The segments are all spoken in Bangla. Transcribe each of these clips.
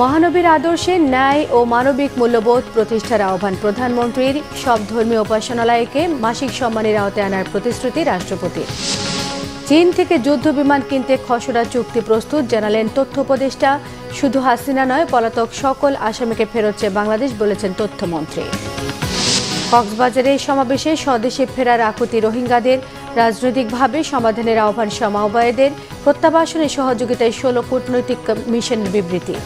মহানবীর আদর্শে ন্যায় ও মানবিক মূল্যবোধ প্রতিষ্ঠার আহ্বান প্রধানমন্ত্রীর। সব ধর্মীয় উপাসনালয়কে মাসিক সম্মানের আওতায় আনার প্রতিশ্রুতি রাষ্ট্রপতির। চীন থেকে যুদ্ধ বিমান কিনতে খসড়া চুক্তি প্রস্তুত, জানালেন তথ্য উপদেষ্টা। শুধু হাসিনা নয়, পলাতক সকল আসামিকে ফেরত চেয়ে বাংলাদেশ, বলেছেন তথ্যমন্ত্রী। কক্সবাজারে সমাবেশে স্বদেশে ফেরার আকুতি রোহিঙ্গাদের। রাজনৈতিকভাবে সমাধানের আহ্বান সমবায়দের। প্রত্যাবাসনে সহযোগিতায় 16 কূটনৈতিক মিশনের বিবৃতি।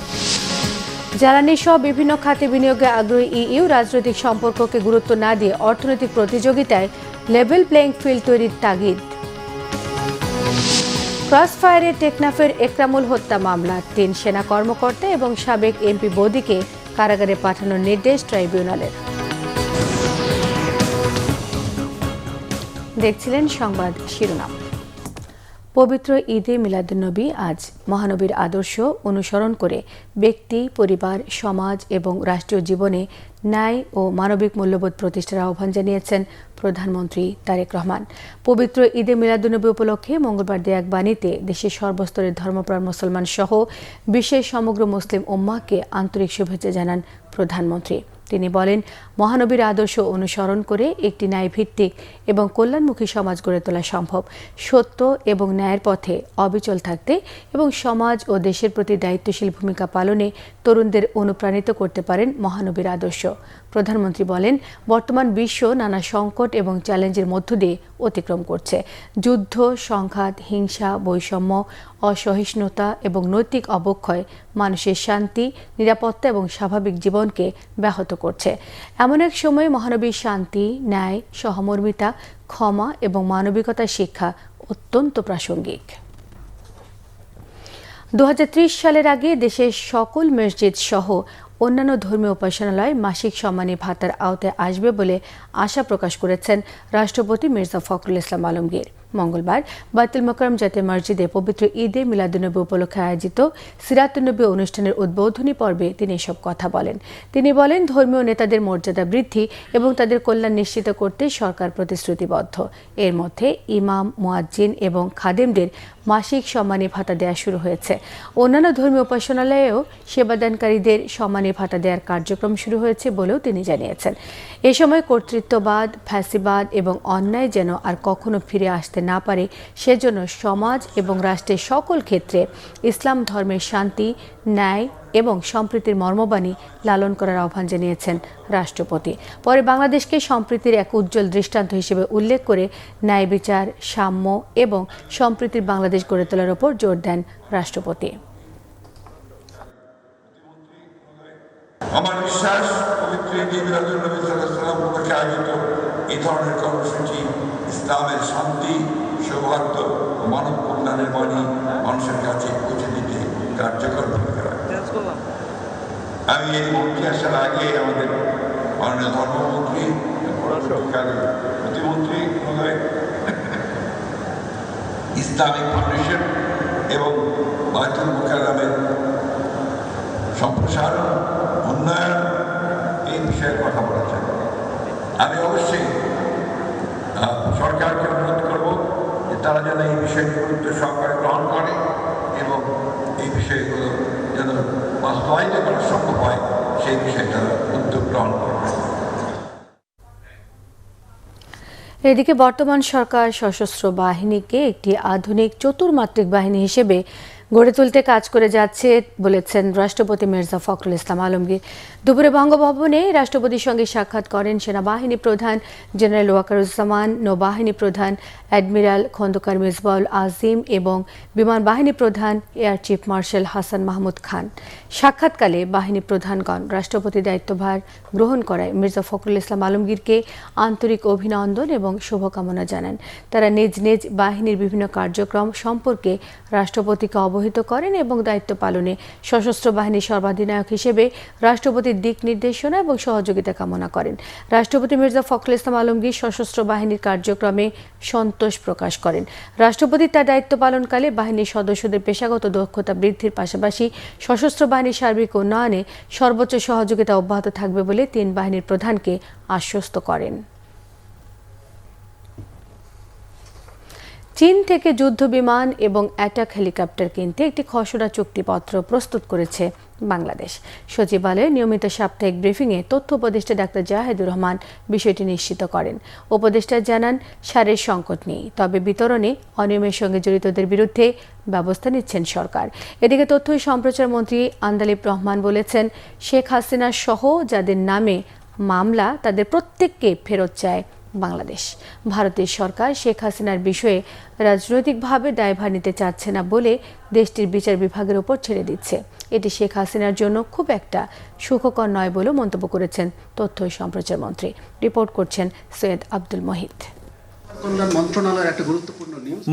জ্বালানি সহ বিভিন্ন খাতে বিনিয়োগে আগ্রহী ইইউ। রাজনৈতিক সম্পর্ককে গুরুত্ব না দিয়ে অর্থনৈতিক প্রতিযোগিতায় লেভেল প্লেইং ফিল্ড তৈরির তাগিদ। ক্রসফায়ারে টেকনাফের একরামুল হত্যা মামলা 3 সেনা কর্মকর্তা এবং সাবেক এমপি বদিকে কারাগারে পাঠানোর নির্দেশ ট্রাইব্যুনালের। দেখছিলেন সংবাদ শিরোনাম। পবিত্র ঈদে মিলাদুন্নবী আজ মহানবীর আদর্শ অনুসরণ করে ব্যক্তি, পরিবার, সমাজ এবং রাষ্ট্রীয় জীবনে ন্যায় ও মানবিক মূল্যবোধ প্রতিষ্ঠার আহ্বান জানিয়েছেন প্রধানমন্ত্রী তারেক রহমান। পবিত্র ঈদে মিলাদুন্নবী উপলক্ষে মঙ্গলবার দেয়া এক বাণীতে দেশের সর্বস্তরের ধর্মপ্রাণ মুসলমান সহ বিশ্বের সমগ্র মুসলিম উম্মাহকে আন্তরিক শুভেচ্ছা জানান প্রধানমন্ত্রী। তিনি বলেন, মহানবীর আদর্শ অনুসরণ করে একটি ন্যায়ভিত্তিক এবং কল্যাণমুখী সমাজ গড়ে তোলা সম্ভব। সত্য এবং ন্যায়ের পথে অবিচল থাকতে এবং সমাজ ও দেশের প্রতি দায়িত্বশীল ভূমিকা পালনে তরুণদের অনুপ্রাণিত করতে পারেন মহানবীর আদর্শ। প্রধানমন্ত্রী বলেন, বর্তমান বিশ্ব নানা সংকট এবং চ্যালেঞ্জের মধ্য দিয়ে অতিক্রম করছে। যুদ্ধ, সংঘাত, হিংসা, বৈষম্য, অসহিষ্ণুতা এবং নৈতিক অবক্ষয় মানুষের শান্তি, নিরাপত্তা এবং স্বাভাবিক জীবনকে ব্যাহত করছে। এমন এক সময়ে মহানবীর শান্তি, ন্যায়, সহমর্মিতা, ক্ষমা এবং মানবিকতার শিক্ষা অত্যন্ত প্রাসঙ্গিক। 2030 সালের আগে দেশের সকল মসজিদ সহ অন্যান্য ধর্মীয় উপাসনালয় মাসিক সম্মানী ভাতার আওতায় আসবে বলে আশা প্রকাশ করেছেন রাষ্ট্রপতি মির্জা ফখরুল ইসলাম আলমগীর। মঙ্গলবার বাইতুল মোকাররম জাতীয় মসজিদে পবিত্র ঈদে মিলাদুন্নবী উপলক্ষে আয়োজিত সিরাতুন্নবী অনুষ্ঠানের উদ্বোধনী পর্বে তিনি এসব কথা বলেন। তিনি বলেন, ধর্মীয় নেতাদের মর্যাদা বৃদ্ধি এবং তাদের কল্যাণ নিশ্চিত করতে সরকার প্রতিশ্রুতিবদ্ধ। এর মধ্যে ইমাম, মুয়াজ্জিন এবং খাদেমদের মাসিক সম্মানী ভাতা দেওয়া শুরু হয়েছে। অন্যান্য ধর্মীয় উপাসনালয়েও সেবাদানকারীদের সম্মানী ভাতা দেওয়ার কার্যক্রম শুরু হয়েছে বলেও তিনি জানিয়েছেন। এ সময় কর্তৃত্ববাদ, ফ্যাসিবাদ এবং অন্যায় যেন আর কখনো ফিরে আসতে না পারে, সেজন্য সমাজ এবং রাষ্ট্রের সকল ক্ষেত্রে ইসলাম ধর্মের শান্তি, ন্যায় এবং সম্প্রীতির মর্মবাণী লালন করার আহ্বান জানিয়েছেন রাষ্ট্রপতি। পরে বাংলাদেশকে সম্প্রীতির এক উজ্জ্বল দৃষ্টান্ত হিসেবে উল্লেখ করে ন্যায় বিচার, সাম্য এবং সম্প্রীতির বাংলাদেশ গড়ে তোলার উপর জোর দেন রাষ্ট্রপতি। আমার বিশ্বাস, পবিত্র ঈদে মিলাদুন্নবী সাল্লাল্লাহু আলাইহি ওয়াসাল্লাম উপলক্ষে আয়োজিত এই ধরনের কর্মসূচি ইসলামের শান্তি, সৌহার্দ্য ও মানব কল্যাণের বাণী মানুষের কাছে পৌঁছে দিতে কার্যকর ভূমিকা রাখবে। আমি এই মন্ত্রী আসার আগে আমাদের মাননীয় ধর্মমন্ত্রী, প্রতিমন্ত্রী ইসলামিক ফাউন্ডেশন এবং বাইতুল মোকাররমের সম্প্রসারণ, উন্নয়ন, এই বিষয়ে কথা বলেছেন। আমি অবশ্যই সরকারকে অনুরোধ করব যে তারা যেন এই বিষয়গুলো সরকার গ্রহণ করে এবং এই বিষয়গুলো যেন বাস্তবায়িত করা সম্ভব হয়, সেই বিষয়ে তারা উদ্যোগ গ্রহণ করবে। এদিকে বর্তমান সরকার সশস্ত্র বাহিনীকে একটি আধুনিক চতুর্মাত্রিক বাহিনী হিসেবে গড়ে তুলতে কাজ করে যাচ্ছে বলেছেন রাষ্ট্রপতি মির্জা ফখরুল ইসলাম আলমগীর। দুপুরে বঙ্গভবনে রাষ্ট্রপতির সঙ্গে সাক্ষাৎ করেন সেনাবাহিনী প্রধান জেনারেল ওয়াকারুজ্জামান, নৌবাহিনী প্রধান অ্যাডমিরাল খন্দকার মিসবাউল আজিম এবং বিমান বাহিনী প্রধান air chief marshal Hasan Mahmud Khan. সাক্ষাৎকালে বাহিনী প্রধানগণ রাষ্ট্রপতি দায়িত্বভার গ্রহণ করায় মির্জা ফখরুল ইসলাম আলমগীরকে আন্তরিক অভিনন্দন এবং শুভকামনা জানান। তারা নিজ নিজ বাহিনীর বিভিন্ন কার্যক্রম সম্পর্কে রাষ্ট্রপতিকে অবহিত করেন এবং দায়িত্ব পালনে সশস্ত্র বাহিনীর সর্বাধিনায়ক হিসেবে রাষ্ট্রপতির দিক নির্দেশনা এবং সহযোগিতা কামনা করেন। রাষ্ট্রপতি মির্জা ফখরুল ইসলাম আলমগীর সশস্ত্র বাহিনীর কার্যক্রমে সন্তোষ প্রকাশ করেন। রাষ্ট্রপতি তার দায়িত্ব পালনকালে বাহিনীর সদস্যদের পেশাগত দক্ষতা বৃদ্ধির পাশাপাশি সশস্ত্র বাহিনীর সার্বিক উন্নয়নে সর্বোচ্চ সহযোগিতা অব্যাহত থাকবে বলে 3 বাহিনীর প্রধানকে আশ্বস্ত করেন। চীন থেকে যুদ্ধ বিমান এবং অ্যাটাক হেলিকপ্টার কিনতে একটি খসড়া চুক্তিপত্র প্রস্তুত করেছে বাংলাদেশ। সচিবালয়ে নিয়মিত সাপ্তাহিক ব্রিফিংয়ে তথ্য উপদেষ্টা ডাক্তার জাহেদুর রহমান বিষয়টি নিশ্চিত করেন। উপদেষ্টা জানান, সারের সংকট নেই, তবে বিতরণে অনিয়মের সঙ্গে জড়িতদের বিরুদ্ধে ব্যবস্থা নিচ্ছেন সরকার। এদিকে তথ্য ও সম্প্রচার মন্ত্রী আন্দালিব রহমান বলেছেন, শেখ হাসিনা সহ যাদের নামে মামলা তাদের প্রত্যেককে ফেরত চায় বাংলাদেশ। ভারতের সরকার শেখ হাসিনার বিষয়ে রাজনৈতিকভাবে দায়ভার নিতে চাচ্ছে না বলে দেশটির বিচার বিভাগের ওপর ছেড়ে দিচ্ছে। এটি শেখ হাসিনার জন্য খুব একটা সুখকর নয় বলেও মন্তব্য করেছেন তথ্য ও সম্প্রচার মন্ত্রী। রিপোর্ট করছেন সৈয়দ আব্দুল মহিদ।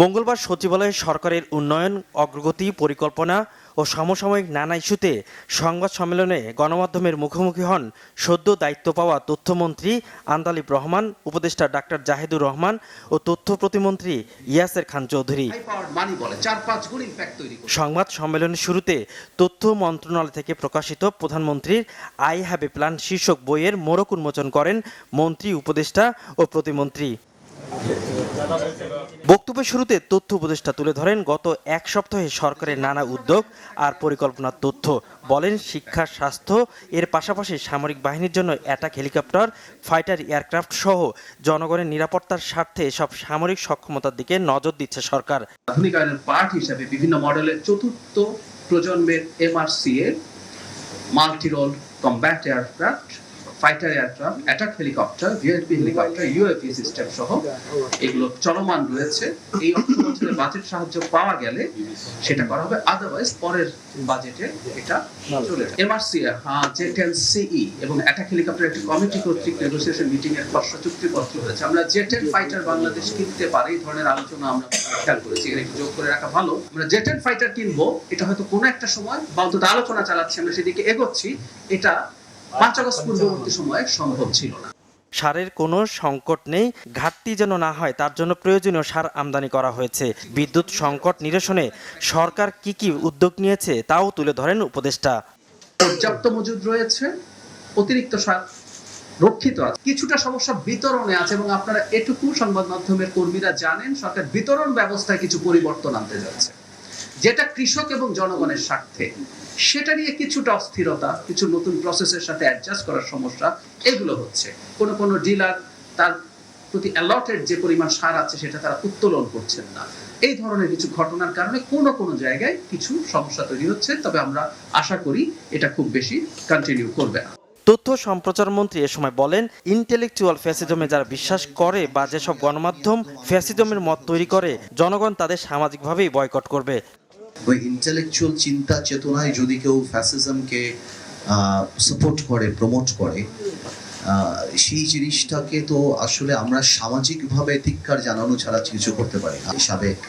মঙ্গলবার সচিবালয়ে সরকারের উন্নয়ন অগ্রগতি পরিকল্পনা ও সমসাময়িক নানা ইস্যুতে সংবাদ সম্মেলনে গণমাধ্যমের মুখোমুখি হন সদ্য দায়িত্ব পাওয়া তথ্যমন্ত্রী আন্দালিব রহমান, উপদেষ্টা ডাক্তার জাহেদুর রহমান ও তথ্য প্রতিমন্ত্রী ইয়াসের খান চৌধুরী। সংবাদ সম্মেলনের শুরুতে তথ্য মন্ত্রণালয় থেকে প্রকাশিত প্রধানমন্ত্রীর আই হ্যাভ এ প্ল্যান শীর্ষক বইয়ের মোড়ক উন্মোচন করেন মন্ত্রী, উপদেষ্টা ও প্রতিমন্ত্রী। বক্তব্যের শুরুতে তথ্য উপদেষ্টা তুলে ধরেন গত এক সপ্তাহে সরকারের নানা উদ্যোগ আর পরিকল্পনার তথ্য। বলেন, শিক্ষা, স্বাস্থ্য এর পাশাপাশি সামরিক বাহিনীর জন্য অ্যাটাক হেলিকপ্টার, ফাইটার এয়ারক্রাফট সহ জনগণের নিরাপত্তার স্বার্থে সব সামরিক সক্ষমতার দিকে নজর দিচ্ছে সরকার। আধুনিকায়নের পার্ট হিসেবে বিভিন্ন মডেলের চতুর্থ প্রজন্মের MRCA, multi role combat aircraft, fighter aircraft, attack helicopter, VIP helicopter, UAV system সহ এগুলো চলমান রয়েছে। এই অর্থবছরের বাজেট সাহায্য পাওয়া গেলে সেটা করা হবে, আদারওয়াইজ পরের বাজেটে এটা চলে যাবে। MRCA, J-10CE এবং অ্যাটাক হেলিকপ্টার একটি কমিটি কর্তৃক নেগোসিয়েশন মিটিং এর খসড়া চুক্তিপত্র হয়েছে। আমরা J-10 ফাইটার বাংলাদেশ কিনতে পারি, এই ধরনের আলোচনা আমরা খেয়াল করেছি, এর একটু যোগ করে রাখা ভালো। আমরা J-10 ফাইটার কিনবো, এটা হয়তো কোনো একটা সময় বা অন্তত আলোচনা চালাচ্ছি, আমরা সেদিকে এগোচ্ছি। এটা 5 আগস্ট পূর্ববর্তী সময়ে সম্ভব ছিল না। সারের কোনো সংকট নেই, ঘাটতি যেন না হয় তার জন্য প্রয়োজনীয় সার আমদানি করা হয়েছে। বিদ্যুৎ সংকট নিরসনে সরকার কি কি উদ্যোগ নিয়েছে তাও তুলে ধরেন উপদেষ্টা। পর্যাপ্ত মজুদ রয়েছে, অতিরিক্ত সার রক্ষিত আছে, কিছুটা সমস্যা বিতরণে আছে এবং আপনারা এটুকু সংবাদ মাধ্যমের কর্মীরা জানেন, সরকার বিতরণ ব্যবস্থায় কিছু পরিবর্তন আনতে যাচ্ছে, যেটা কৃষক এবং জনগণের স্বার্থে। সেটা নিয়ে কিছুটা অস্থিরতা, কিছু নতুন প্রসেসের সাথে অ্যাডজাস্ট করার সমস্যা, এগুলো হচ্ছে। কোন ডিলার তার প্রতি অ্যালটেড যে পরিমাণ সার আছে সেটা তারা উত্তোলন করছেন না। এই ধরনের কিছু ঘটনার কারণে কোনো জায়গায় কিছু সমস্যা তৈরি হচ্ছে, তবে আমরা আশা করি এটা খুব বেশি কন্টিনিউ করবে না। তথ্য সম্প্রচার মন্ত্রী এ সময় বলেন, ইন্টেলেকচুয়াল ফ্যাসিজমে যারা বিশ্বাস করে বা যেসব গণমাধ্যম ফ্যাসিজমের মত তৈরি করে, জনগণ তাদের সামাজিকভাবেই বয়কট করবে। ওই ইন্টেলেকচুয়াল চিন্তা চেতনায় যদি কেউ ফ্যাসিজমকে সাপোর্ট করে, প্রমোট করে, সেই জিনিসটাকে তো আসলে আমরা সামাজিকভাবে ধিক্কার জানানো ছাড়া কিছু করতে পারি না। সাবেক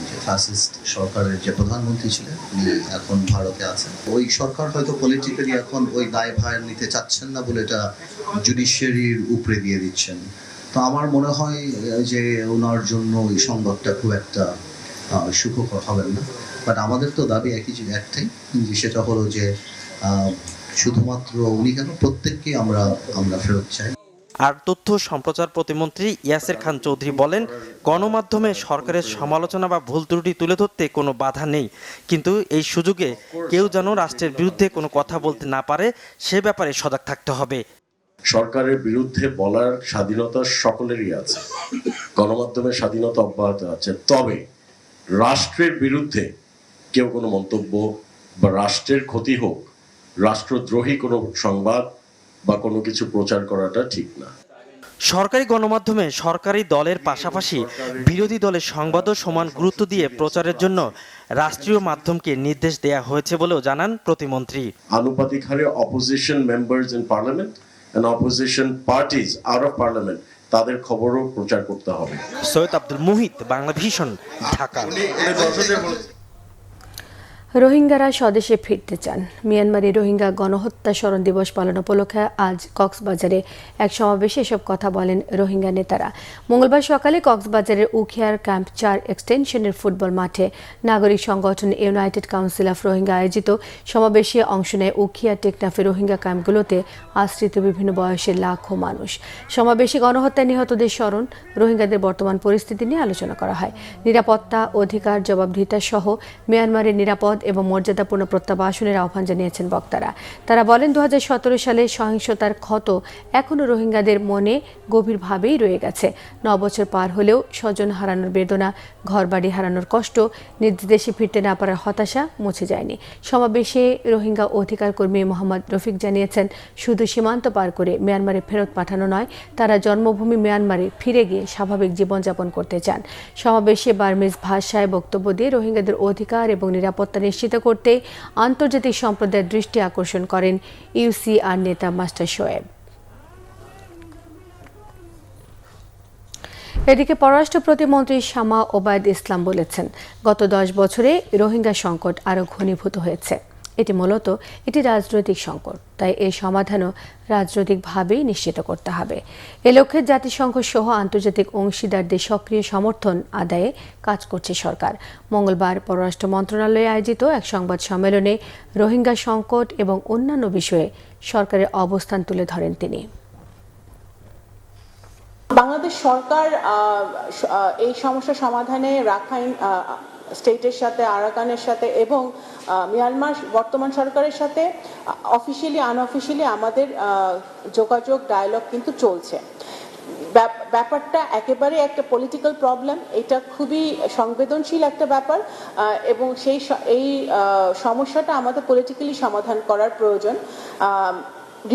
যে ফ্যাসিস্ট সরকারের যে প্রধানমন্ত্রী ছিলেন, উনি এখন ভারতে আছেন। ওই সরকার হয়তো পলিটিক্যালি এখন ওই দায়ভার নিতে চাচ্ছেন না বলে এটা জুডিশিয়ারির উপরে দিয়ে দিচ্ছেন। তো আমার মনে হয় যে ওনার জন্য ওই সংবাদটা খুব একটা সুখকর হবেন না। বাট আমাদের তো দাবি একটাই, যে সেটা হলো যে শুধুমাত্র উনি কেন, প্রত্যেককে আমরা ফেরত চাই। আর তথ্য সম্প্রচার প্রতিমন্ত্রী ইয়াসের খান চৌধুরী বলেন, গণমাধ্যমে সরকারের সমালোচনা বা ভুল ত্রুটি তুলে ধরতে কোনো বাধা নেই, কিন্তু এই সুযোগে কেউ যেন রাষ্ট্রের বিরুদ্ধে কোনো কথা বলতে না পারে সে ব্যাপারে সজাগ থাকতে হবে। সরকারের বিরুদ্ধে বলার স্বাধীনতা সকলেরই আছে, গণমাধ্যমের স্বাধীনতা অব্যাহত আছে, তবে রাষ্ট্রের বিরুদ্ধে কেউ কোনো মন্তব্য বা রাষ্ট্রের ক্ষতি হোক, রাষ্ট্রদ্রোহী কোনো সংবাদ বা কোনো কিছু প্রচার করাটা ঠিক না। সরকারি গণমাধ্যমে সরকারি দলের পাশাপাশি বিরোধী দলের সংবাদও সমান গুরুত্ব দিয়ে প্রচারের জন্য রাষ্ট্রীয় মাধ্যমকে নির্দেশ দেয়া হয়েছে বলেও জানান প্রতিমন্ত্রী। আনুপাতিক হারে opposition members in parliament and opposition parties out of parliament, তাদের খবরও প্রচার করতে হবে। সৈয়দ আব্দুল মুহিত, বাংলা ভিশন, ঢাকা। রোহিঙ্গারা স্বদেশে ফিরতে চান। মিয়ানমারে রোহিঙ্গা গণহত্যা স্মরণ দিবস পালন উপলক্ষে আজ কক্সবাজারে এক সমাবেশে এসব কথা বলেন রোহিঙ্গা নেতারা। মঙ্গলবার সকালে কক্সবাজারের উখিয়ার ক্যাম্প 4 এক্সটেনশনের ফুটবল মাঠে নাগরিক সংগঠন ইউনাইটেড কাউন্সিল অফ রোহিঙ্গা আয়োজিত সমাবেশে অংশ নেয় উখিয়া, টেকনাফে রোহিঙ্গা ক্যাম্পগুলোতে আশ্রিত বিভিন্ন বয়সের লাখো মানুষ। সমাবেশে গণহত্যায় নিহতদের স্মরণ, রোহিঙ্গাদের বর্তমান পরিস্থিতি নিয়ে আলোচনা করা হয়। নিরাপত্তা, অধিকার, জবাবদিহিতা সহ মিয়ানমারের নিরাপদ এবং মর্যাদাপূর্ণ প্রত্যাবাসনের আহ্বান জানিয়েছেন বক্তারা। তারা বলেন 2017 সালে সহিংসতার ক্ষত এখনও রোহিঙ্গাদের মনে গভীরভাবেই রয়ে গেছে। 9 বছর পার হলেও স্বজন হারানোর বেদনা, ঘরবাড়ি হারানোর কষ্ট, নিজ দেশে ফিরতে না পারার হতাশা মুছে যায়নি। সমাবেশে রোহিঙ্গা অধিকার কর্মী মোহাম্মদ রফিক জানিয়েছেন, শুধু সীমান্ত পার করে মিয়ানমারে ফেরত পাঠানো নয়, তারা জন্মভূমি মিয়ানমারে ফিরে গিয়ে স্বাভাবিক জীবনযাপন করতে চান। সমাবেশে বার্মিজ ভাষায় বক্তব্য দিয়ে রোহিঙ্গাদের অধিকার এবং নিরাপত্তা নিশ্চিত করতে আন্তর্জাতিক সম্প্রদায়ের দৃষ্টি আকর্ষণ করেন ইউসিআর নেতা মাস্টার শোয়েব। এদিকে পররাষ্ট্র প্রতিমন্ত্রী শামা ওবায়দ ইসলাম বলেছেন, গত 10 বছরে রোহিঙ্গা সংকট আরও ঘনীভূত হয়েছে। এটি মূলত রাজনৈতিক সংকট, তাই এর সমাধানও রাজনৈতিকভাবেই নিশ্চিত করতে হবে। এ লক্ষ্যে জাতিসংঘ সহ আন্তর্জাতিক অংশীদারদের সক্রিয় সমর্থন আদায়ে কাজ করছে সরকার। মঙ্গলবার পররাষ্ট্র মন্ত্রণালয়ে আয়োজিত এক সংবাদ সম্মেলনে রোহিঙ্গা সংকট এবং অন্যান্য বিষয়ে সরকারের অবস্থান তুলে ধরেন তিনি। বাংলাদেশ সরকার এই সমস্যা সমাধানে রাখাইন স্টেটের সাথে, আরাকানের সাথে এবং মিয়ানমার বর্তমান সরকারের সাথে অফিসিয়ালি আনঅফিসিয়ালি আমাদের যোগাযোগ ডায়ালগ কিন্তু চলছে। ব্যাপারটা একেবারে একটা পলিটিক্যাল প্রবলেম, এটা খুবই সংবেদনশীল একটা ব্যাপার এবং এই সমস্যাটা আমাদের পলিটিক্যালি সমাধান করার প্রয়োজন।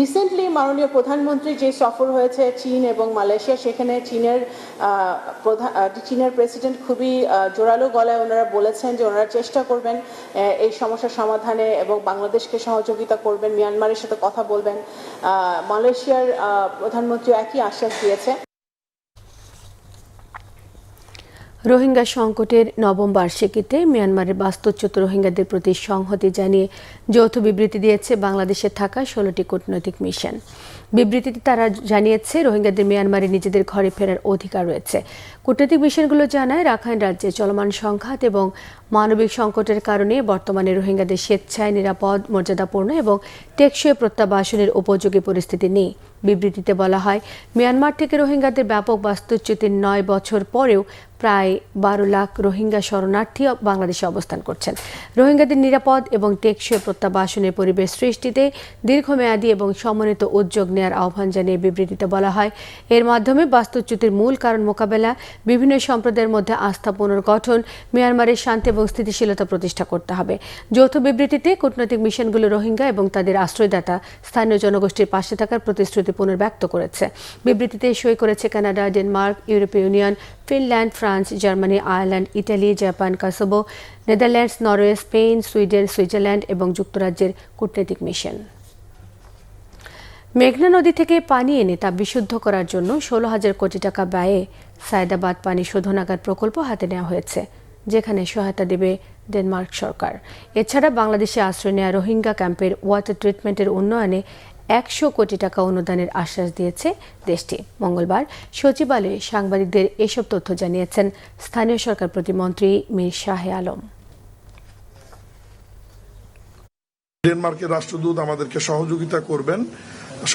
রিসেন্টলি মাননীয় প্রধানমন্ত্রী যে সফর হয়েছে চীন এবং মালয়েশিয়া, সেখানে চীনের প্রেসিডেন্ট খুবই জোরালো গলায় ওনারা বলেছেন যে ওনারা চেষ্টা করবেন এই সমস্যার সমাধানে এবং বাংলাদেশকে সহযোগিতা করবেন, মিয়ানমারের সাথে কথা বলবেন। মালয়েশিয়ার প্রধানমন্ত্রী একই আশ্বাস দিয়েছে। রোহিঙ্গা সংকটের নবম বার্ষিকীতে মিয়ানমারের বাস্তুচ্যুত রোহিঙ্গাদের প্রতি সংহতি জানিয়ে যৌথ বিবৃতি দিয়েছে বাংলাদেশে থাকা 16টি কূটনৈতিক মিশন। বিবৃতিতে তারা জানিয়েছে, রোহিঙ্গাদের মিয়ানমারে নিজেদের ঘরে ফেরার অধিকার রয়েছে। কূটনৈতিক মিশনগুলো জানায়, রাখাইন রাজ্যে চলমান সংঘাত এবং মানবিক সংকটের কারণে বর্তমানে রোহিঙ্গাদের স্বেচ্ছায়, নিরাপদ, মর্যাদাপূর্ণ এবং টেকসই প্রত্যাবাসনের উপযোগী পরিস্থিতি নেই। বিবৃতিতে বলা হয়, মিয়ানমার থেকে রোহিঙ্গাদের ব্যাপক বাস্তুচ্যুতির 9 বছর পরেও প্রায় 12 লাখ রোহিঙ্গা শরণার্থী বাংলাদেশে অবস্থান করছেন। রোহিঙ্গাদের নিরাপদ এবং টেকসই প্রত্যাবাসনের পরিবেশ সৃষ্টিতে দীর্ঘমেয়াদী এবং সমন্বিত উদ্যোগ নেওয়ার আহ্বান জানিয়ে বিবৃতিতে বলা হয়, এর মাধ্যমে বাস্তুচ্যুতির মূল কারণ মোকাবেলা, বিভিন্ন সম্প্রদায়ের মধ্যে আস্থা পুনর্গঠন, মিয়ানমারের শান্তি এবং স্থিতিশীলতা প্রতিষ্ঠা করতে হবে। যৌথ বিবৃতিতে কূটনৈতিক মিশনগুলো রোহিঙ্গা এবং তাদের আশ্রয়দাতা স্থানীয় জনগোষ্ঠীর পাশে থাকার প্রতিশ্রুতি পুনর্ব্যক্ত করেছে। বিবৃতিতে সই করেছে কানাডা, ডেনমার্ক, ইউরোপীয় union, Finland, France, Germany, Ireland, Italy, Japan, Kosovo, Netherlands, Norway, Spain, Sweden, Switzerland এবং যুক্তরাজ্যের কূটনৈতিক মিশন। মেঘনা নদী থেকে পানি এনে তা বিশুদ্ধ করার জন্য 16,000 কোটি টাকা ব্যয়ে সায়দাবাদ পানি শোধনাগার প্রকল্প হাতে নেওয়া হয়েছে, যেখানে সহায়তা দেবে ডেনমার্ক সরকার। এছাড়া বাংলাদেশে আশ্রয় নেওয়া রোহিঙ্গা ক্যাম্পের ওয়াটার ট্রিটমেন্টের উন্নয়নে 100 কোটি টাকা অনুদানের আশ্বাস দিয়েছে দেশটি। মঙ্গলবার সচিবালয়ে সাংবাদিকদের এসব তথ্য জানিয়েছেন স্থানীয় সরকার প্রতিমন্ত্রী মীর শাহে আলম। ডেনমার্কের রাষ্ট্রদূত আমাদেরকে সহযোগিতা করবেন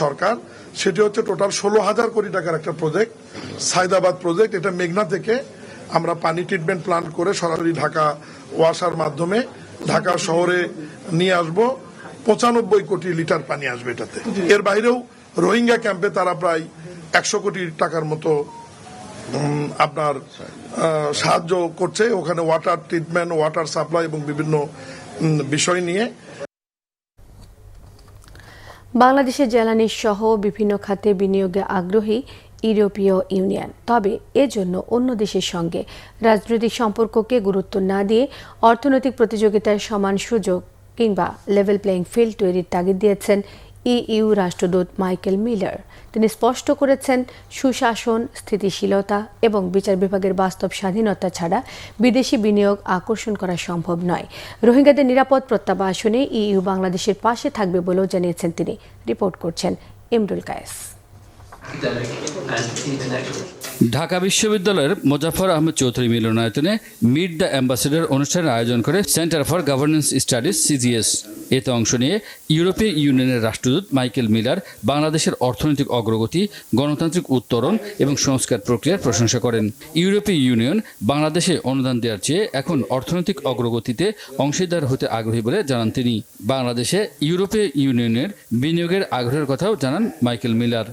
সরকার, সেটি হচ্ছে টোটাল 16,000 কোটি টাকার একটা প্রজেক্ট, সায়দাবাদ প্রজেক্ট। এটা মেঘনা থেকে আমরা পানি ট্রিটমেন্ট প্ল্যান্ট করে সরাসরি ঢাকা ওয়াসার মাধ্যমে ঢাকা শহরে নিয়ে আসব। 95 কোটি লিটার পানি আসবে এটাতে। এর বাইরেও রোহিঙ্গা ক্যাম্পে তারা প্রায় 100 কোটি টাকার মতো আপনার সাহায্য করছে, ওখানে ওয়াটার ট্রিটমেন্ট, ওয়াটার সাপ্লাই এবং বিভিন্ন বিষয় নিয়ে। বাংলাদেশের জ্বালানি সহ বিভিন্ন খাতে বিনিয়োগে আগ্রহী ইউরোপীয় ইউনিয়ন, তবে এজন্য অন্য দেশের সঙ্গে রাজনৈতিক সম্পর্ককে গুরুত্ব না দিয়ে অর্থনৈতিক প্রতিযোগিতার সমান সুযোগ কিংবা লেভেল প্লেইং ফিল্ড তৈরির তাগিদ দিয়েছেন ইইউ রাষ্ট্রদূত মাইকেল মিলার। তিনি স্পষ্ট করেছেন, সুশাসন, স্থিতিশীলতা এবং বিচার বিভাগের বাস্তব স্বাধীনতা ছাড়া বিদেশি বিনিয়োগ আকর্ষণ করা সম্ভব নয়। রোহিঙ্গাদের নিরাপদ প্রত্যাবাসনে ইইউ বাংলাদেশের পাশে থাকবে বলেও জানিয়েছেন তিনি। রিপোর্ট করছেন ইমরুল কায়েস। ঢাকা বিশ্ববিদ্যালয়ের মোজাফফর আহমেদ চৌধুরী মিলনায়তনে মিট দ্য অ্যাম্বাসেডর অনুষ্ঠানের আয়োজন করে centre for governance studies CGS. এতে অংশ নিয়ে ইউরোপীয় ইউনিয়নের রাষ্ট্রদূত মাইকেল মিলার বাংলাদেশের অর্থনৈতিক অগ্রগতি, গণতান্ত্রিক উত্তরণ এবং সংস্কার প্রক্রিয়ার প্রশংসা করেন। ইউরোপীয় ইউনিয়ন বাংলাদেশে অনুদান দেওয়ার চেয়ে এখন অর্থনৈতিক অগ্রগতিতে অংশীদার হতে আগ্রহী বলে জানান তিনি। বাংলাদেশে ইউরোপীয় ইউনিয়নের বিনিয়োগের আগ্রহের কথাও জানান মাইকেল মিলার।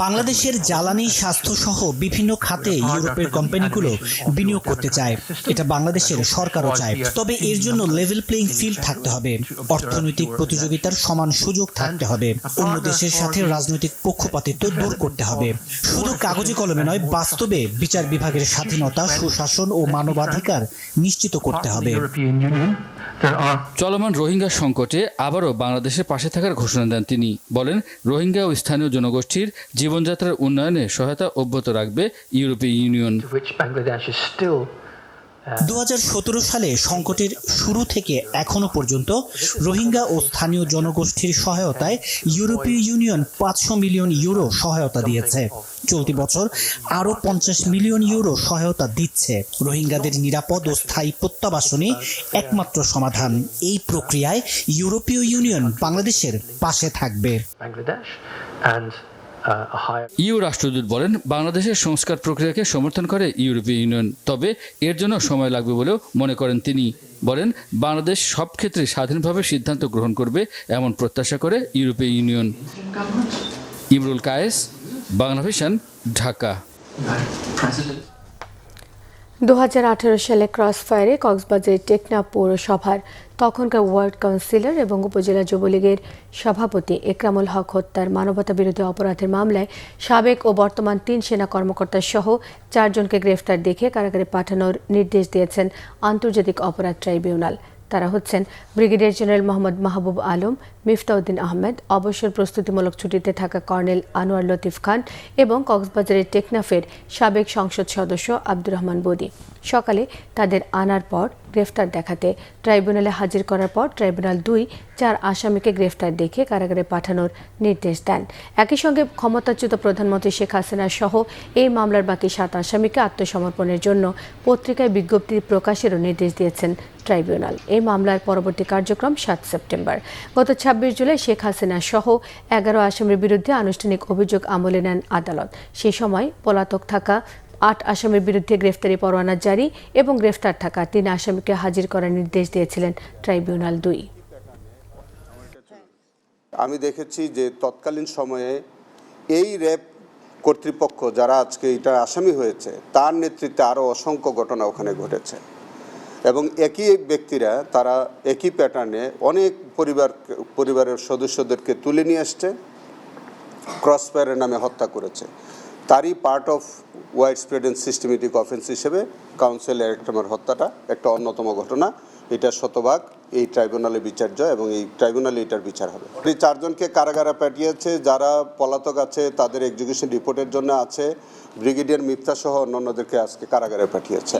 বাংলাদেশের জ্বালানি, স্বাস্থ্য সহ বিভিন্ন খাতে ইউরোপের কোম্পানিগুলো বিনিয়োগ করতে চায়। এটা বাংলাদেশের সরকারও চায়, তবে এর জন্য লেভেল প্লেইং ফিল্ড থাকতে হবে, অর্থনৈতিক প্রতিযোগিতার সমান সুযোগ থাকতে হবে, অন্য দেশের সাথে রাজনৈতিক পক্ষপাতিত্ব দূর করতে হবে। শুধু কাগজে কলমে নয়, বাস্তবে বিচার বিভাগের স্বাধীনতা, সুশাসন ও মানবাধিকার নিশ্চিত করতে হবে। চলমান রোহিঙ্গা সংকটে আবারও বাংলাদেশের পাশে থাকার ঘোষণা দেন তিনি। বলেন, রোহিঙ্গা ও স্থানীয় জনগোষ্ঠীর জীবনযাত্রার উন্নয়নে সহায়তা অব্যাহত রাখবে ইউরোপীয় ইউনিয়ন। 2017 সালে সংকটের শুরু থেকে এখনো পর্যন্ত রোহিঙ্গা ও স্থানীয় জনগোষ্ঠীর সহায়তায় ইউরোপীয় ইউনিয়ন 500 মিলিয়ন ইউরো সহায়তা দিয়েছে। চলতি বছর আরও 50 মিলিয়ন ইউরো সহায়তা দিচ্ছে। রোহিঙ্গাদের নিরাপদ ও স্থায়ী প্রত্যাবাসনে একমাত্র সমাধান। এই প্রক্রিয়ায় ইউরোপীয় ইউনিয়ন বাংলাদেশের পাশে থাকবে। ইউ রাষ্ট্রদূত বলেন, বাংলাদেশের সংস্কার প্রক্রিয়াকে সমর্থন করে ইউরোপীয় ইউনিয়ন, তবে এর জন্য সময় লাগবে বলেও মনে করেন তিনি। বলেন, বাংলাদেশ সব ক্ষেত্রে স্বাধীনভাবে সিদ্ধান্ত গ্রহণ করবে এমন প্রত্যাশা করে ইউরোপীয় ইউনিয়ন। ইমরুল কায়েস, বাংলা ভিশন, ঢাকা। 2018 সালে ক্রসফায়ারে কক্সবাজারের টেকনাফ পৌরসভার তখনকার ওয়ার্ড কাউন্সিলর এবং উপজেলা যুবলীগের সভাপতি একরামুল হক হত্যার মানবতাবিরোধী অপরাধের মামলায় সাবেক ও বর্তমান 3 সেনা কর্মকর্তা সহ 4 জনকে গ্রেফতার দেখিয়ে কারাগারে পাঠানোর নির্দেশ দিয়েছেন আন্তর্জাতিক অপরাধ ট্রাইব্যুনাল। তারা হচ্ছেন ব্রিগেডিয়ার জেনারেল মোহাম্মদ মাহবুব আলম, মিফতাউদ্দিন আহমেদ, অবসর প্রস্তুতিমূলক ছুটিতে থাকা কর্নেল আনোয়ার লতিফ খান এবং কক্সবাজারের টেকনাফের সাবেক সংসদ সদস্য আব্দুর রহমান বদি। সকালে তাদের আনার পর গ্রেফতার দেখাতে ট্রাইব্যুনালে হাজির করার পর ট্রাইব্যুনাল 4 আসামিকে গ্রেফতার দেখিয়ে কারাগারে পাঠানোর নির্দেশ দেন। একই সঙ্গে ক্ষমতাচ্যুত প্রধানমন্ত্রী শেখ হাসিনা সহ এই মামলার বাকি 7 আসামিকে আত্মসমর্পণের জন্য পত্রিকায় বিজ্ঞপ্তি প্রকাশেরও নির্দেশ দিয়েছেন ট্রাইব্যুনাল। এই মামলার পরবর্তী কার্যক্রম 7 সেপ্টেম্বর। গত 26 জুলাই শেখ হাসিনা সহ 11 আসামির বিরুদ্ধে আনুষ্ঠানিক অভিযোগ আমলে নেন আদালত। সেই সময় পলাতক থাকা 8 আসামির বিরুদ্ধে গ্রেফতারি পরোয়ানা জারি এবং গ্রেফতার থাকা 3 আসামিকে হাজির করার নির্দেশ দিয়েছিলেন ট্রাইব্যুনাল 2। আমি দেখেছি যে তৎকালীন সময়ে এই র্যাব কর্তৃপক্ষ যারা আজকে এটা আসামি হয়েছে তার নেতৃত্বে আরও অসংখ্য ঘটনা ওখানে ঘটেছে এবং একই ব্যক্তিরা তারা একই প্যাটার্নে অনেক পরিবারের সদস্যদেরকে তুলে নিয়ে আসছে, ক্রসফায়ারের নামে হত্যা করেছে। তারই part of wide spread and systematic offence হিসেবে কাউন্সিল একরামের হত্যাটা একটা অন্যতম ঘটনা। এটা শতভাগ এই ট্রাইব্যুনালে বিচার্য এবং এই ট্রাইব্যুনালে এটার বিচার হবে। এই 4 জনকে কারাগারে পাঠিয়েছে, যারা পলাতক আছে তাদের এক্সিকিউশন রিপোর্টের জন্য আছে। ব্রিগেডিয়ার মিফতা সহ অন্যান্যদেরকে আজকে কারাগারে পাঠিয়েছে।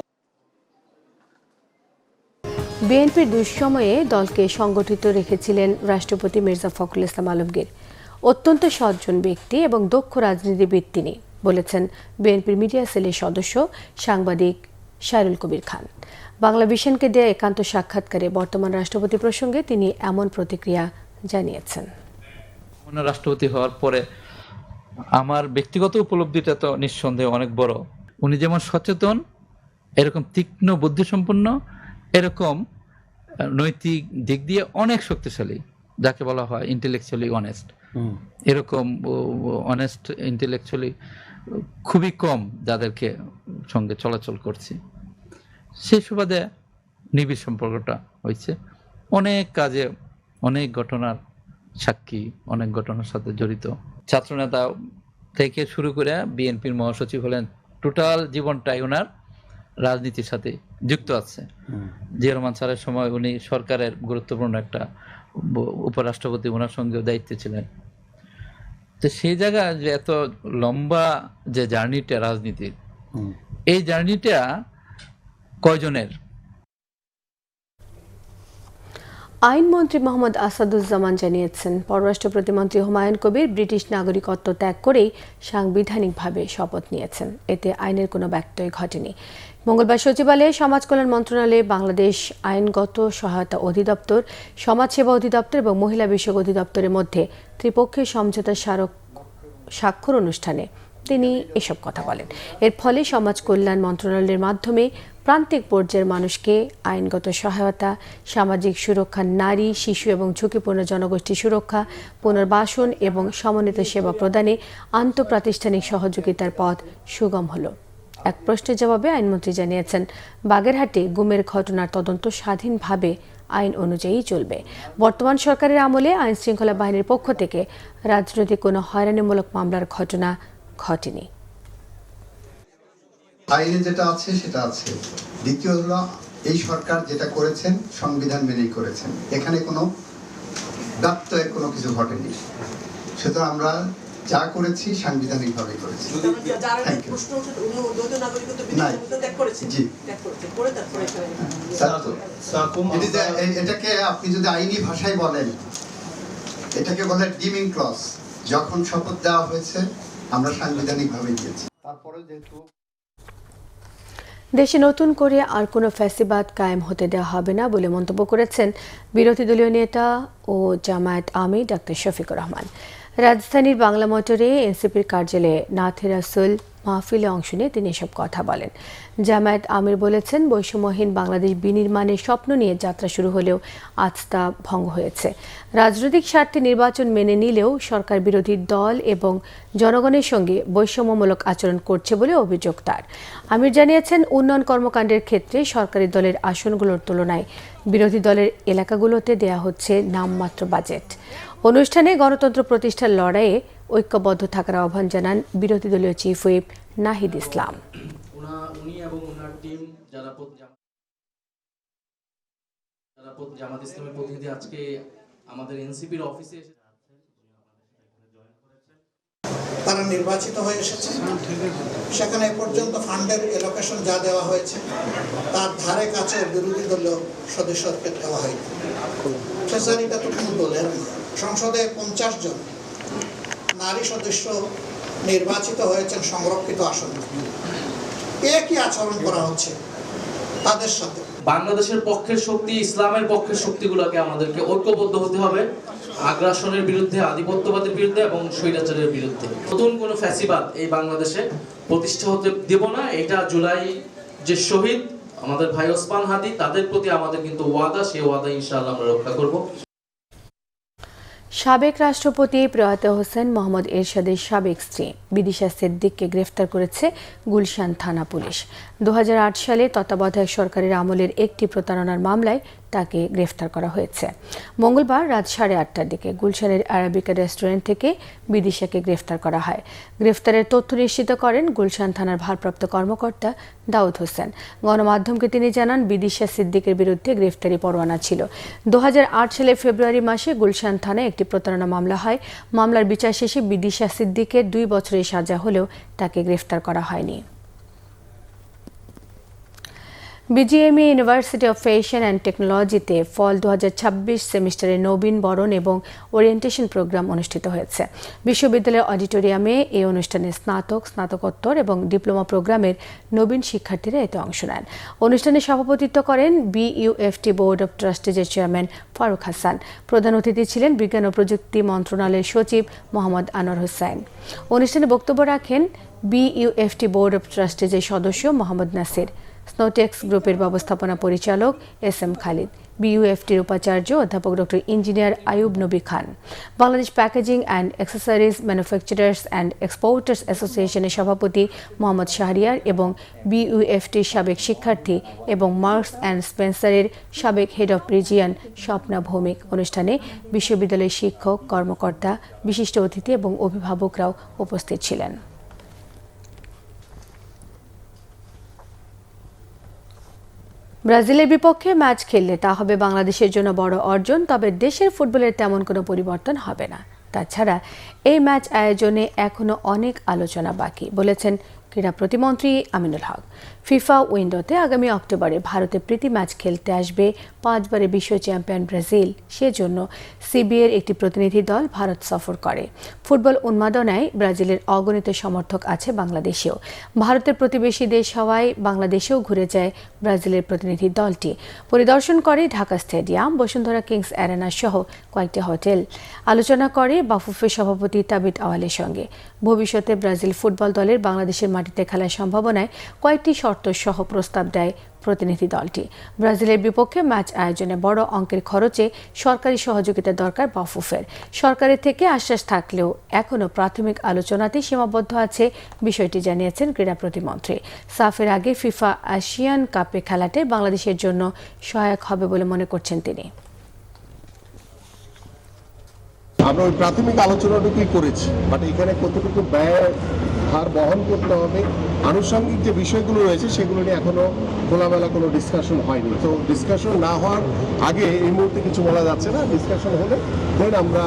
বিএনপির দুঃসময়ে দলকে সংগঠিত রেখেছিলেন রাষ্ট্রপতি মির্জা ফখরুল ইসলাম আলমগীর। অত্যন্ত সজ্জন ব্যক্তি এবং দক্ষ রাজনীতিবিদ তিনি, বলেছেন বিএনপির মিডিয়া সেলের সদস্য সাংবাদিক শায়রুল কবির খান। বাংলা ভিশনকে দেয়া একান্ত সাক্ষাৎকারে বর্তমান রাষ্ট্রপতি প্রসঙ্গে তিনি এমন প্রতিক্রিয়া জানিয়েছেন। রাষ্ট্রপতি হওয়ার পরে আমার ব্যক্তিগত উপলব্ধিটা তো নিঃসন্দেহে অনেক বড়। উনি যেমন সচেতন, এরকম তীক্ষ্ণ বুদ্ধিসম্পন্ন, এরকম নৈতিক দিক দিয়ে অনেক শক্তিশালী, যাকে বলা হয় ইন্টেলেকচুয়ালি অনেস্ট। এরকম অনেস্ট ইন্টেলেকচুয়ালি খুবই কম যাদেরকে সঙ্গে চলাচল করছি। সেই সুবাদে নিবিড় সম্পর্কটা হয়েছে। অনেক কাজে, অনেক ঘটনার সাক্ষী, অনেক ঘটনার সাথে জড়িত। ছাত্রনেতা থেকে শুরু করে বিএনপির মহাসচিব হলেন, টোটাল জীবনটাই ওনার রাজনীতির সাথে যুক্ত আছে। জিয়া রহমান স্যারের সময় উনি সরকারের গুরুত্বপূর্ণ একটা উপরাষ্ট্রপতি, ওনার সঙ্গেও দায়িত্বে ছিলেন। তো সেই জায়গায় যে এত লম্বা যে জার্নিটা রাজনীতির, এই জার্নিটা কয়জনের? আইনমন্ত্রী মোহাম্মদ আসাদুজ্জামান জানিয়েছেন, পররাষ্ট্র প্রতিমন্ত্রী হুমায়ুন কবির ব্রিটিশ নাগরিকত্ব ত্যাগ করেই সাংবিধানিকভাবে শপথ নিয়েছেন। এতে আইনের কোনো ব্যত্যয় ঘটেনি। মঙ্গলবার সচিবালয়ে সমাজ কল্যাণ মন্ত্রণালয়ে বাংলাদেশ আইনগত সহায়তা অধিদপ্তর, সমাজসেবা অধিদপ্তর এবং মহিলা বিষয়ক অধিদপ্তরের মধ্যে ত্রিপক্ষীয় সমঝোতা স্বাক্ষর অনুষ্ঠানে তিনি এসব কথা বলেন। এর ফলে সমাজ কল্যাণ মন্ত্রণালয়ের মাধ্যমে প্রান্তিক পর্যায়ের মানুষকে আইনগত সহায়তা, সামাজিক সুরক্ষা, নারী, শিশু এবং ঝুঁকিপূর্ণ জনগোষ্ঠী সুরক্ষা, পুনর্বাসন এবং সমন্বিত সেবা প্রদানে আন্তঃপ্রাতিষ্ঠানিক সহযোগিতার পথ সুগম হল। এক প্রশ্নের জবাবে আইনমন্ত্রী জানিয়েছেন, বাগেরহাটে গুমের ঘটনার তদন্ত স্বাধীনভাবে আইন অনুযায়ী চলবে। বর্তমান সরকারের আমলে আইন শৃঙ্খলা বাহিনীর পক্ষ থেকে রাজনৈতিক কোনো হয়রানিমূলক মামলার ঘটনা ঘটেনি। আইনে যেটা আছে সেটা আছে। দ্বিতীয় হলো, এই সরকার যেটা করেছেন সংবিধান মেনেই করেছেন, এখানে কোনো ব্যত্যয়ের কোনো কিছু ঘটেনি। সুতরাং আমরা যা করেছি সাংবিধানিকভাবে করেছি। এটাকে আপনি যদি আইনি ভাষায় বলেন, এটাকে বলে ডিমিং ক্লজ। যখন শপথ দেওয়া হয়েছে আমরা সাংবিধানিকভাবে দিয়েছি। তারপরে যেহেতু দেশে নতুন করে আর কোনো ফ্যাসিবাদ কায়েম হতে দেওয়া হবে না বলে মন্তব্য করেছেন বিরোধী দলীয় নেতা ও জামায়াত আমির ডাক্তার শফিকুর রহমান। রাজধানীর বাংলা মোটরে এনসিপির কার্যালয়ে নাথে রাসূল মাহফিলে অংশ নিয়ে তিনি এসব কথা বলেন। জামায়াত আমির বলেছেন, বৈষম্যহীন বাংলাদেশ বিনির্মাণের স্বপ্ন নিয়ে যাত্রা শুরু হলেও আজ তা ভঙ্গ হয়েছে। রাজনৈতিক স্বার্থে নির্বাচন মেনে নিলেও সরকার বিরোধী দল এবং জনগণের সঙ্গে বৈষম্যমূলক আচরণ করছে বলে অভিযোগ তার। আমির জানিয়েছেন, উন্নয়ন কর্মকাণ্ডের ক্ষেত্রে সরকারি দলের আসনগুলোর তুলনায় বিরোধী দলের এলাকাগুলোতে দেয়া হচ্ছে নামমাত্র বাজেট। অনুষ্ঠানে গণতন্ত্র প্রতিষ্ঠার লড়াইয়ে ঐক্যবদ্ধ থাকার আহ্বান জানান বিরোধী দলীয় চিফ হুইপ নাহিদ ইসলাম। উনি এবং ওনার টিম যারা জামাত ইসলামের প্রতিনিধি আজকে আমাদের এনসিপির অফিসে এসে তারা নির্বাচিত হয়ে এসেছে। সেখানে পর্যন্ত ফান্ডের এলোকেশন যা দেওয়া হয়েছে তার ধারে কাছে বিরোধী দলীয় সদস্যকে দেওয়া হয়নি। ট্রেজারিটা তো কোনো দলের না। সংসদে 50 জন নারী সদস্য নির্বাচিত হয়েছেন সংরক্ষিত আসনে। একই আচরণ করা হচ্ছে তাদের সাথে। বাংলাদেশের পক্ষের শক্তি, ইসলামের পক্ষের শক্তিগুলোকে আমাদেরকে ঐক্যবদ্ধ হতে হবে আগ্রাসনের বিরুদ্ধে, আধিপত্যবাদের বিরুদ্ধে এবং স্বৈরাচারের বিরুদ্ধে। নতুন কোনো ফ্যাসিবাদ এই বাংলাদেশে প্রতিষ্ঠা হতে দেব না। এটা জুলাই যে শহীদ আমাদের ভাই ওসমান হাদি, তাদের প্রতি আমাদের কিন্তু ওয়াদা, সেই ওয়াদা ইনশাআল্লাহ আমরা রক্ষা করব। সাবেক রাষ্ট্রপতি প্রয়াত হোসেন মোহাম্মদ এরশাদের সাবেক স্ত্রী বিদিশা সিদ্দিককে গ্রেফতার করেছে গুলশান থানা পুলিশ। 2008 সালে তত্ত্বাবধায়ক সরকারের আমলের একটি প্রতারণার মামলায় তাকে গ্রেফতার করা হয়েছে। মঙ্গলবার রাত 8:30টার দিকে গুলশানের আরাবিকা রেস্টুরেন্ট থেকে বিদিশাকে গ্রেফতার করা হয়। গ্রেফতারের তথ্য নিশ্চিত করেন গুলশান থানার ভারপ্রাপ্ত কর্মকর্তা দাউদ হোসেন। গণমাধ্যমকে তিনি জানান, বিদিশা সিদ্দিকের বিরুদ্ধে গ্রেফতারি পরোয়ানা ছিল। 2008 সালের ফেব্রুয়ারি মাসে গুলশান থানায় একটি প্রতারণা মামলা হয়। মামলার বিচার শেষে বিদিশা সিদ্দিকের 2 বছরের সাজা হলেও তাকে গ্রেফতার করা হয়নি। BGMEA university of fashion and টেকনোলজিতে ফল 2026 সেমিস্টারের নবীন বরণ এবং ওরিয়েন্টেশন প্রোগ্রাম অনুষ্ঠিত হয়েছে। বিশ্ববিদ্যালয়ের অডিটোরিয়ামে এই অনুষ্ঠানে স্নাতক, স্নাতকোত্তর এবং ডিপ্লোমা প্রোগ্রামের নবীন শিক্ষার্থীরা এতে অংশ নেন। অনুষ্ঠানে সভাপতিত্ব করেন বিইউএফটি বোর্ড অব ট্রাস্টিজের চেয়ারম্যান ফারুক হাসান। প্রধান অতিথি ছিলেন বিজ্ঞান ও প্রযুক্তি মন্ত্রণালয়ের সচিব মোহাম্মদ আনোয়ার হোসেন। অনুষ্ঠানে বক্তব্য রাখেন বিইউএফটি বোর্ড অব ট্রাস্টিজের সদস্য মোহাম্মদ নাসির, স্নোটেক্স গ্রুপের ব্যবস্থাপনা পরিচালক SM খালিদ, বিইউএফটির উপাচার্য অধ্যাপক doctor engineer Ayub Nabi Khan, Bangladesh packaging and accessories manufacturers and exporters অ্যাসোসিয়েশনের সভাপতি মোহাম্মদ শাহরিয়ার এবং বিইউএফটির সাবেক শিক্ষার্থী এবং মার্কস অ্যান্ড স্পেন্সারের সাবেক head of region Swapna Bhowmik. অনুষ্ঠানে বিশ্ববিদ্যালয়ের শিক্ষক, কর্মকর্তা, বিশিষ্ট অতিথি এবং অভিভাবকরাও উপস্থিত ছিলেন। ব্রাজিলের বিপক্ষে ম্যাচ খেললে তা হবে বাংলাদেশের জন্য বড় অর্জন, তবে দেশের ফুটবলের তেমন কোনো পরিবর্তন হবে না। তাছাড়া এই ম্যাচ আয়োজনে এখনো অনেক আলোচনা বাকি, বলেছেন ক্রীড়া প্রতিমন্ত্রী আমিনুল হক। ফিফা উইন্ডোতে আগামী অক্টোবরে ভারতে প্রীতি ম্যাচ খেলতে আসবে 5 বারের বিশ্ব চ্যাম্পিয়ন ব্রাজিল। সেজন্য সিবিএর একটি প্রতিনিধি দল ভারত সফর করে। ফুটবল উন্মাদনায় ব্রাজিলের অগণিত সমর্থক আছে বাংলাদেশেও। ভারতের প্রতিবেশী দেশ হওয়ায় বাংলাদেশেও ঘুরে যায় ব্রাজিলের প্রতিনিধি দলটি। পরিদর্শন করে Dhaka stadium, Bashundhara kings arena সহ কয়েকটি হোটেল। আলোচনা করে বাফুফের সভাপতি তাবিত আওয়ালের সঙ্গে। ভবিষ্যতে ব্রাজিল ফুটবল দলের বাংলাদেশের মাটিতে খেলার সম্ভাবনায় কয়েকটি শর্ত সহ প্রস্তাব দেয় প্রতিনিধি দলটি। ব্রাজিলের বিপক্ষে ম্যাচ আয়োজনে বড় অঙ্কের খরচে সরকারি সহযোগিতা দরকার বাফুফের। সরকারের থেকে আশ্বাস থাকলেও এখনও প্রাথমিক আলোচনাতেই সীমাবদ্ধ আছে বিষয়টি জানিয়েছেন ক্রীড়া প্রতিমন্ত্রী। সাফের আগে ফিফা এশিয়ান কাপে খেলাতে বাংলাদেশের জন্য সহায়ক হবে বলে মনে করছেন তিনি। আমরা ওই প্রাথমিক আলোচনাটুকুই করেছি, বাট এখানে কতটুকু ব্যয় হার বহন করতে হবে, আনুষঙ্গিক যে বিষয়গুলো রয়েছে সেগুলো নিয়ে এখনো খোলামেলা কোনো ডিসকাশন হয়নি। তো ডিসকাশন না হওয়ার আগে এই মুহূর্তে কিছু বলা যাচ্ছে না। ডিসকাশন হলে দেন আমরা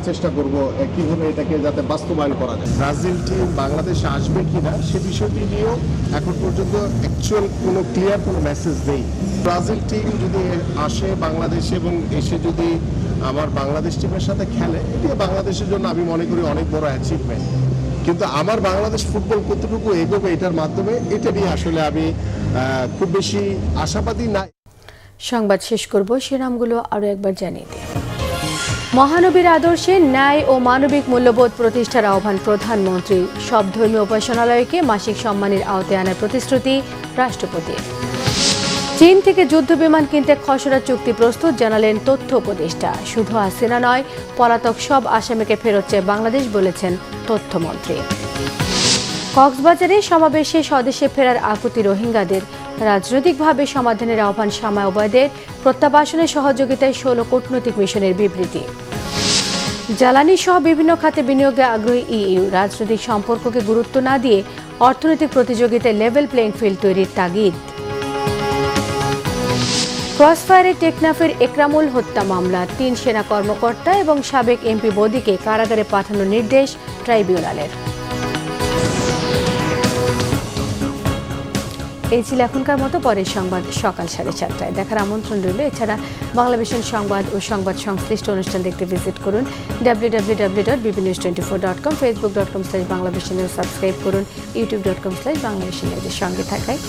চেষ্টা করব কিভাবে এটাকে যাতে বাস্তবায়ন করা যায়। ব্রাজিল টিম বাংলাদেশে আসবে কিনা সে বিষয়টি নিয়েও এখন পর্যন্ত অ্যাকচুয়াল কোনো ক্লিয়ার কোনো মেসেজ নেই। ব্রাজিল টিম যদি আসে বাংলাদেশে এবং এসে যদি আমার বাংলাদেশ টিমের সাথে খেলে, এটি বাংলাদেশের জন্য আমি মনে করি অনেক বড় অ্যাচিভমেন্ট। কিন্তু আমার বাংলাদেশ ফুটবল কতটুকু এগোবে এটার মাধ্যমে, এটা নিয়ে আসলে আমি খুব বেশি আশাবাদী না। সংবাদ শেষ করব, শিরোনামগুলো আরও একবার জানিয়ে দিই। মহানবীর আদর্শে ন্যায় ও মানবিক মূল্যবোধ প্রতিষ্ঠার আহ্বান প্রধানমন্ত্রী। সব ধর্মীয় উপাসনালয়কে মাসিক সম্মানের আওতায় আনার প্রতিশ্রুতি রাষ্ট্রপতির। চীন থেকে যুদ্ধ বিমান কিনতে খসড়া চুক্তি প্রস্তুত, জানালেন তথ্য উপদেষ্টা। শুধু হাসিনা নয়, পলাতক সব আসামিকে ফেরত চেয়ে বাংলাদেশ, বলেছেন তথ্যমন্ত্রী। কক্সবাজারে সমাবেশে স্বদেশে ফেরার আকুতি রোহিঙ্গাদের। রাজনৈতিকভাবে সমাধানের আহ্বান শামা ওবায়দের। প্রত্যাবাসনের সহযোগিতায় 16 কূটনৈতিক মিশনের বিবৃতি। জ্বালানি সহ বিভিন্ন খাতে বিনিয়োগে আগ্রহী ইইউ। রাজনৈতিক সম্পর্ককে গুরুত্ব না দিয়ে অর্থনৈতিক প্রতিযোগিতায় লেভেল প্লেইং ফিল্ড তৈরির তাগিদ। ক্রসফায়ারে টেকনাফের একরামুল হত্যা মামলা, 3 সেনা কর্মকর্তা এবং সাবেক এমপি বদিকে কারাগারে পাঠানোর নির্দেশ ট্রাইব্যুনালের। এই ছিল এখনকার মতো। পরের সংবাদ সকাল 7:30টায় দেখার আমন্ত্রণ রইল। এছাড়া বাংলাদেশের সংবাদ ও সংবাদ সংশ্লিষ্ট অনুষ্ঠান দেখতে ভিজিট করুন www.bbnews24.com, facebook.com/bangladeshi news সাবস্ক্রাইব করুন, youtube.com/bangladeshi news। সঙ্গে থাকায়